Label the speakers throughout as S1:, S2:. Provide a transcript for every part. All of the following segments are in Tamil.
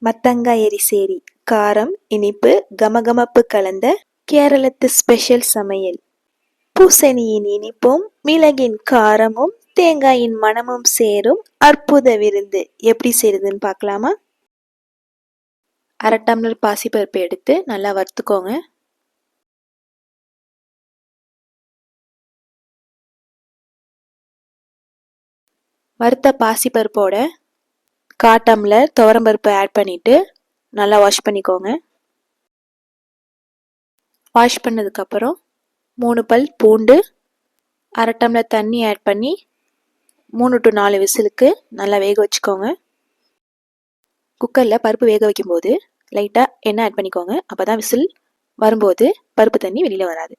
S1: மத்தங்காய் எரிசேரி காரம் இனிப்பு கமகமப்பு கலந்த கேரளத்து ஸ்பெஷல் சமையல். பூசணியின் இனிப்பும் மிளகின் காரமும் தேங்காயின் மணமும் சேரும் அற்புத விருந்து. எப்படி செய்யுதுன்னு பார்க்கலாமா? 1/2 டம்ளர் பாசிப்பருப்பு எடுத்து நல்லா வறுத்துக்கோங்க. வறுத்த பாசிப்பருப்போட 1/4 டம்ளர் துவரம்பருப்பு ஆட் பண்ணிட்டு நல்லா வாஷ் பண்ணிக்கோங்க. வாஷ் பண்ணதுக்கப்புறம் 3 பல் பூண்டு, 1/2 டம்ளர் தண்ணி ஆட் பண்ணி 3 to 4 விசிலுக்கு நல்லா வேக வச்சுக்கோங்க. குக்கரில் பருப்பு வேக வைக்கும்போது லைட்டாக எண்ணெய் ஆட் பண்ணிக்கோங்க. அப்போ தான் விசில் வரும்போது பருப்பு தண்ணி வெளியில் வராது.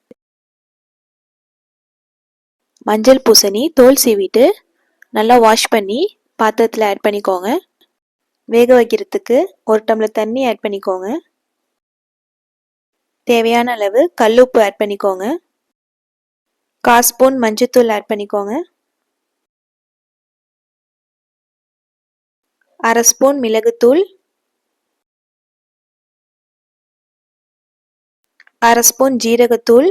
S1: மஞ்சள் பூசணி தோல் சீவிட்டு நல்லா வாஷ் பண்ணி பாத்திரத்தில் ஆட் பண்ணிக்கோங்க. வேக வைக்கிறதுக்கு 1 டம்ளர் தண்ணி ஆட் பண்ணிக்கோங்க. தேவையான அளவு கல்லுப்பு ஆட் பண்ணிக்கோங்க. 1/4 ஸ்பூன் மஞ்சத்தூள் ஆட் பண்ணிக்கோங்க. 1/2 ஸ்பூன் மிளகுத்தூள், 1/2 ஸ்பூன் ஜீரகத்தூள்,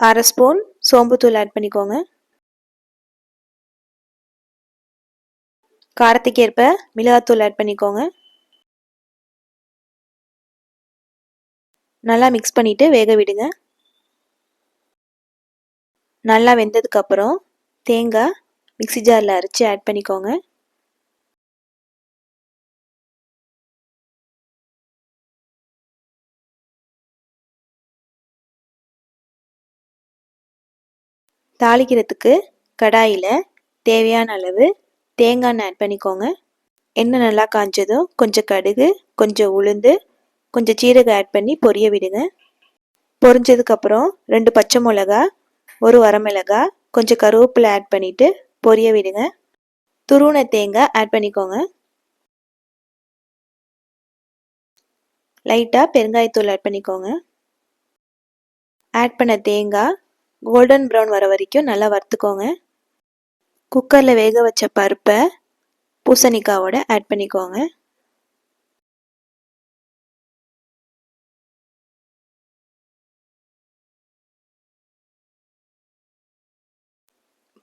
S1: 1/2 ஸ்பூன் சோம்புத்தூள் ஆட் பண்ணிக்கோங்க. காரத்துக்கு ஏற்ப மிளகாத்தூள் ஆட் பண்ணிக்கோங்க. நல்லா மிக்ஸ் பண்ணிட்டு வேக விடுங்க. நல்லா வெந்ததுக்கு அப்புறம் தேங்காய் மிக்ஸி ஜாரில் அரைச்சி ஆட் பண்ணிக்கோங்க. தாளிக்கிறதுக்கு கடாயில் தேவையான அளவு தேங்காய் எண்ணெய் ஆட் பண்ணிக்கோங்க. எண்ணெய் நல்லா காஞ்சதும் கொஞ்சம் கடுகு, கொஞ்சம் உளுந்து, கொஞ்சம் சீரகம் ஆட் பண்ணி பொரிய விடுங்க. பொரிஞ்சதுக்கப்புறம் 2 பச்சை மிளகா, 1 வரமிளகாய், கொஞ்சம் கருவேப்பிலை ஆட் பண்ணிவிட்டு பொரிய விடுங்க. துருவின தேங்காய் ஆட் பண்ணிக்கோங்க. லைட்டாக பெருங்காயத்தூள் ஆட் பண்ணிக்கோங்க. ஆட் பண்ண தேங்காய் கோல்டன் ப்ரௌன் வர வரைக்கும் நல்லா வறுத்துக்கோங்க. குக்கரில் வேக வச்ச பருப்பை பூசணிக்காவோட ஆட் பண்ணிக்கோங்க.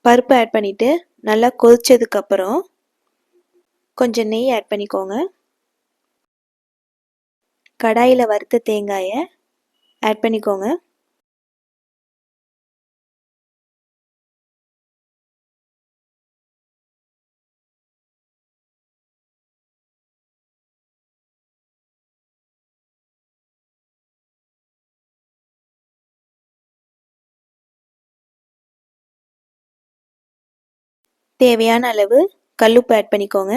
S1: பருப்பு ஆட் பண்ணிவிட்டு நல்லா கொதிச்சதுக்கப்புறம் கொஞ்சம் நெய் ஆட் பண்ணிக்கோங்க. கடாயில் வறுத்த தேங்காயை ஆட் பண்ணிக்கோங்க. தேவையான அளவு கல்லுப்பு ஆட் பண்ணிக்கோங்க.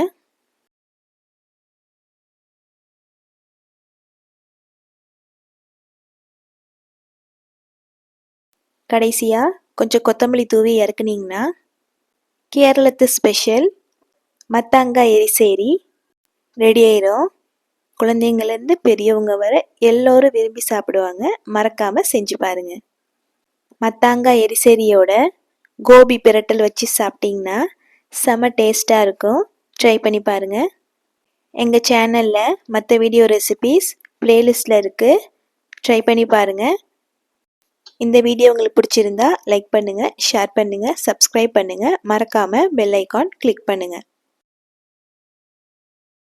S1: கடைசியாக கொஞ்சம் கொத்தமல்லி தூவி இறக்குனீங்கன்னா கேரளத்து ஸ்பெஷல் மத்தங்காய் எரிசேரி ரெடி ஆயிரும். குழந்தைங்கள்லேருந்து பெரியவங்க வர எல்லோரும் விரும்பி சாப்பிடுவாங்க. மறக்காமல் செஞ்சு பாருங்கள். மத்தங்காய் எரிசேரியோட கோபி பிரட்டல் வச்சு சாப்பிட்டிங்கன்னா செம டேஸ்ட்டாக இருக்கும். ட்ரை பண்ணி பாருங்கள். எங்கள் சேனலில் மற்ற வீடியோ ரெசிபீஸ் பிளேலிஸ்டில் இருக்குது. ட்ரை பண்ணி பாருங்கள். இந்த வீடியோ உங்களுக்கு பிடிச்சிருந்தா லைக் பண்ணுங்கள், ஷேர் பண்ணுங்கள், சப்ஸ்கிரைப் பண்ணுங்கள். மறக்காமல் பெல் ஐக்கான் கிளிக் பண்ணுங்கள்.